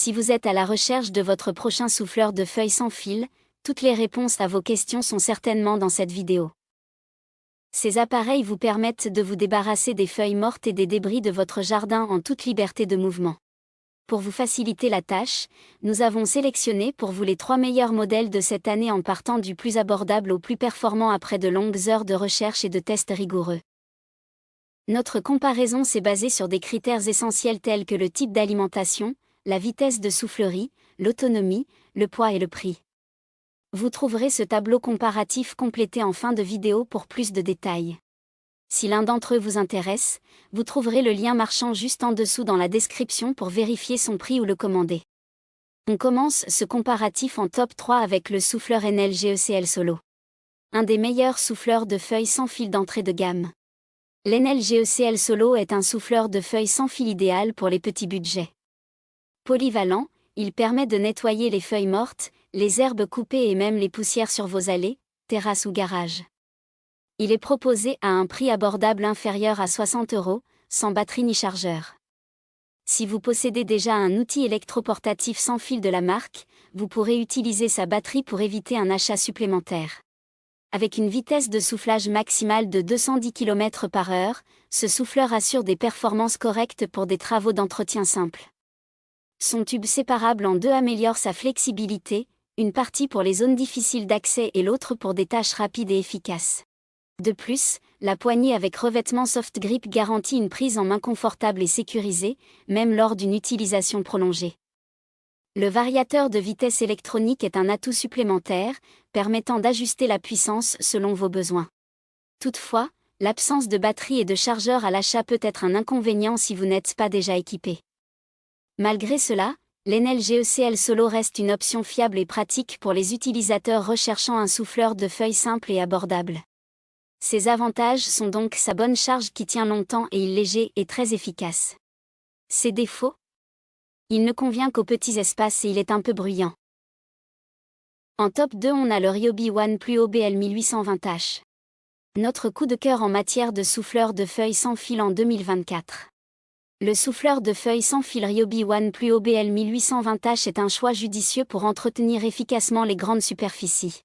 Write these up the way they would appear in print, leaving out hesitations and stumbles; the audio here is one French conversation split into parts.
Si vous êtes à la recherche de votre prochain souffleur de feuilles sans fil, toutes les réponses à vos questions sont certainement dans cette vidéo. Ces appareils vous permettent de vous débarrasser des feuilles mortes et des débris de votre jardin en toute liberté de mouvement. Pour vous faciliter la tâche, nous avons sélectionné pour vous les 3 meilleurs modèles de cette année en partant du plus abordable au plus performant après de longues heures de recherche et de tests rigoureux. Notre comparaison s'est basée sur des critères essentiels tels que le type d'alimentation, la vitesse de soufflerie, l'autonomie, le poids et le prix. Vous trouverez ce tableau comparatif complété en fin de vidéo pour plus de détails. Si l'un d'entre eux vous intéresse, vous trouverez le lien marchand juste en dessous dans la description pour vérifier son prix ou le commander. On commence ce comparatif en top 3 avec le souffleur Enel GECL Solo. Un des meilleurs souffleurs de feuilles sans fil d'entrée de gamme. L'Enel GECL Solo est un souffleur de feuilles sans fil idéal pour les petits budgets. Polyvalent, il permet de nettoyer les feuilles mortes, les herbes coupées et même les poussières sur vos allées, terrasses ou garages. Il est proposé à un prix abordable inférieur à 60 €, sans batterie ni chargeur. Si vous possédez déjà un outil électroportatif sans fil de la marque, vous pourrez utiliser sa batterie pour éviter un achat supplémentaire. Avec une vitesse de soufflage maximale de 210 km/h, ce souffleur assure des performances correctes pour des travaux d'entretien simples. Son tube séparable en deux améliore sa flexibilité, une partie pour les zones difficiles d'accès et l'autre pour des tâches rapides et efficaces. De plus, la poignée avec revêtement soft grip garantit une prise en main confortable et sécurisée, même lors d'une utilisation prolongée. Le variateur de vitesse électronique est un atout supplémentaire, permettant d'ajuster la puissance selon vos besoins. Toutefois, l'absence de batterie et de chargeur à l'achat peut être un inconvénient si vous n'êtes pas déjà équipé. Malgré cela, l'Enel GECL Solo reste une option fiable et pratique pour les utilisateurs recherchant un souffleur de feuilles simple et abordable. Ses avantages sont donc sa bonne charge qui tient longtemps et il est léger et très efficace. Ses défauts ? Il ne convient qu'aux petits espaces et il est un peu bruyant. En top 2 on a le Ryobi One Pluo BL 1820H. Notre coup de cœur en matière de souffleur de feuilles sans fil en 2024. Le souffleur de feuilles sans fil Ryobi One Pluo BL 1820H est un choix judicieux pour entretenir efficacement les grandes superficies.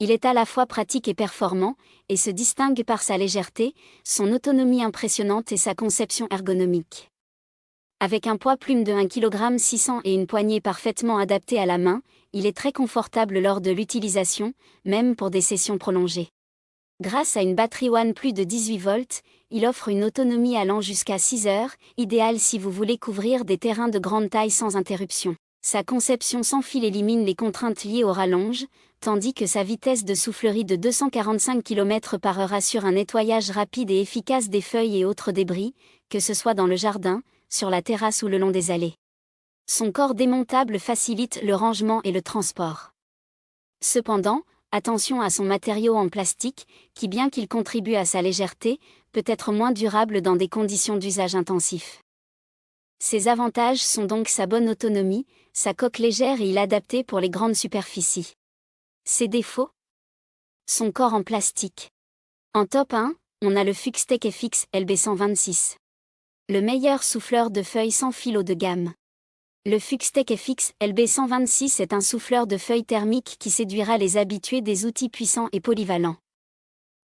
Il est à la fois pratique et performant, et se distingue par sa légèreté, son autonomie impressionnante et sa conception ergonomique. Avec un poids plume de 1,6 kg et une poignée parfaitement adaptée à la main, il est très confortable lors de l'utilisation, même pour des sessions prolongées. Grâce à une batterie One Plus de 18 volts, il offre une autonomie allant jusqu'à 6 heures, idéale si vous voulez couvrir des terrains de grande taille sans interruption. Sa conception sans fil élimine les contraintes liées aux rallonges, tandis que sa vitesse de soufflerie de 245 km/h assure un nettoyage rapide et efficace des feuilles et autres débris, que ce soit dans le jardin, sur la terrasse ou le long des allées. Son corps démontable facilite le rangement et le transport. Cependant, attention à son matériau en plastique, qui bien qu'il contribue à sa légèreté, peut être moins durable dans des conditions d'usage intensif. Ses avantages sont donc sa bonne autonomie, sa coque légère et il adapté pour les grandes superficies. Ses défauts ? Son corps en plastique. En top 1, on a le Fuxtech FX LB126. Le meilleur souffleur de feuilles sans fil haut de gamme. Le Fuxtech FX LB126 est un souffleur de feuilles thermiques qui séduira les habitués des outils puissants et polyvalents.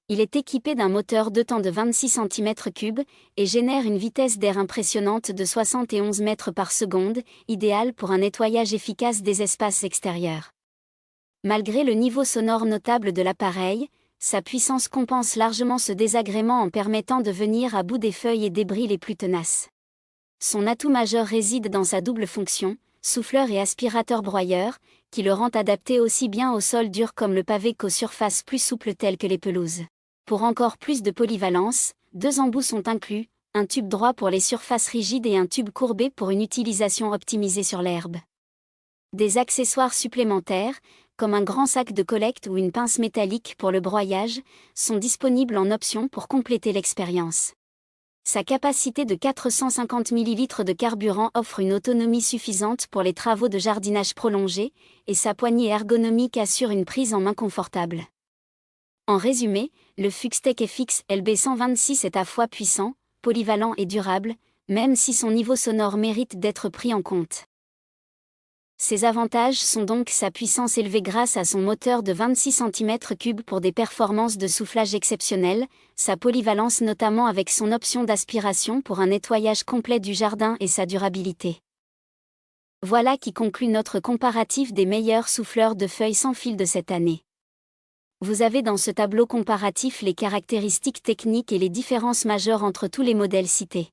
Il est équipé d'un moteur 2 temps de 26 cm3 et génère une vitesse d'air impressionnante de 71 mètres par seconde, idéale pour un nettoyage efficace des espaces extérieurs. Malgré le niveau sonore notable de l'appareil, sa puissance compense largement ce désagrément en permettant de venir à bout des feuilles et débris les plus tenaces. Son atout majeur réside dans sa double fonction, souffleur et aspirateur broyeur, qui le rend adapté aussi bien au sol dur comme le pavé qu'aux surfaces plus souples telles que les pelouses. Pour encore plus de polyvalence, 2 embouts sont inclus, un tube droit pour les surfaces rigides et un tube courbé pour une utilisation optimisée sur l'herbe. Des accessoires supplémentaires, comme un grand sac de collecte ou une pince métallique pour le broyage, sont disponibles en option pour compléter l'expérience. Sa capacité de 450 ml de carburant offre une autonomie suffisante pour les travaux de jardinage prolongés, et sa poignée ergonomique assure une prise en main confortable. En résumé, le Fuxtech FX LB126 est à fois puissant, polyvalent et durable, même si son niveau sonore mérite d'être pris en compte. Ses avantages sont donc sa puissance élevée grâce à son moteur de 26 cm3 pour des performances de soufflage exceptionnelles, sa polyvalence notamment avec son option d'aspiration pour un nettoyage complet du jardin et sa durabilité. Voilà qui conclut notre comparatif des meilleurs souffleurs de feuilles sans fil de cette année. Vous avez dans ce tableau comparatif les caractéristiques techniques et les différences majeures entre tous les modèles cités.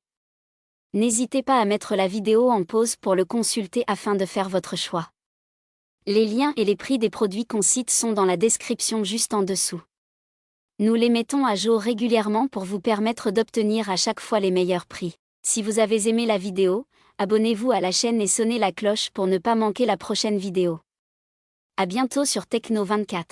N'hésitez pas à mettre la vidéo en pause pour le consulter afin de faire votre choix. Les liens et les prix des produits qu'on cite sont dans la description juste en dessous. Nous les mettons à jour régulièrement pour vous permettre d'obtenir à chaque fois les meilleurs prix. Si vous avez aimé la vidéo, abonnez-vous à la chaîne et sonnez la cloche pour ne pas manquer la prochaine vidéo. À bientôt sur Techno24.